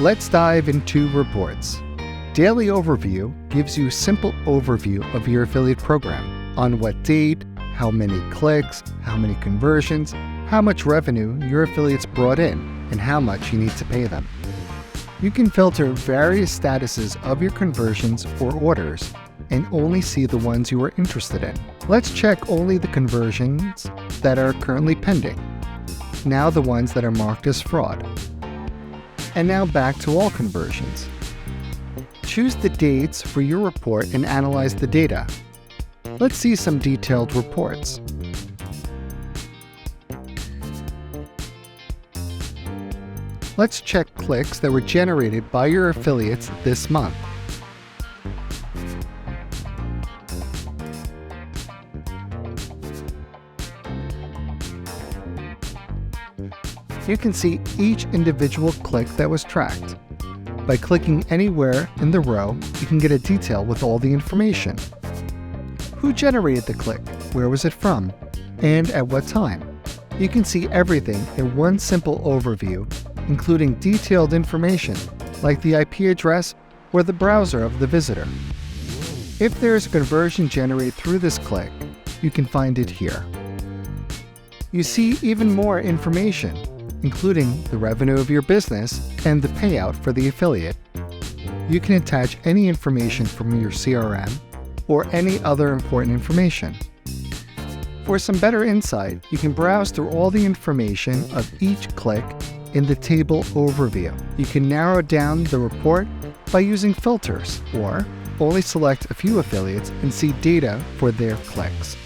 Let's dive into reports. Daily Overview gives you a simple overview of your affiliate program: on what date, how many clicks, how many conversions, how much revenue your affiliates brought in, and how much you need to pay them. You can filter various statuses of your conversions or orders and only see the ones you are interested in. Let's check only the conversions that are currently pending. Now the ones that are marked as fraud. And now back to all conversions. Choose the dates for your report and analyze the data. Let's see some detailed reports. Let's check clicks that were generated by your affiliates this month. You can see each individual click that was tracked. By clicking anywhere in the row, you can get a detail with all the information. Who generated the click? Where was it from? And at what time? You can see everything in one simple overview, including detailed information like the IP address or the browser of the visitor. If there is a conversion generated through this click, you can find it here. You see even more information, including the revenue of your business and the payout for the affiliate. You can attach any information from your CRM or any other important information. For some better insight, you can browse through all the information of each click in the table overview. You can narrow down the report by using filters, or only select a few affiliates and see data for their clicks.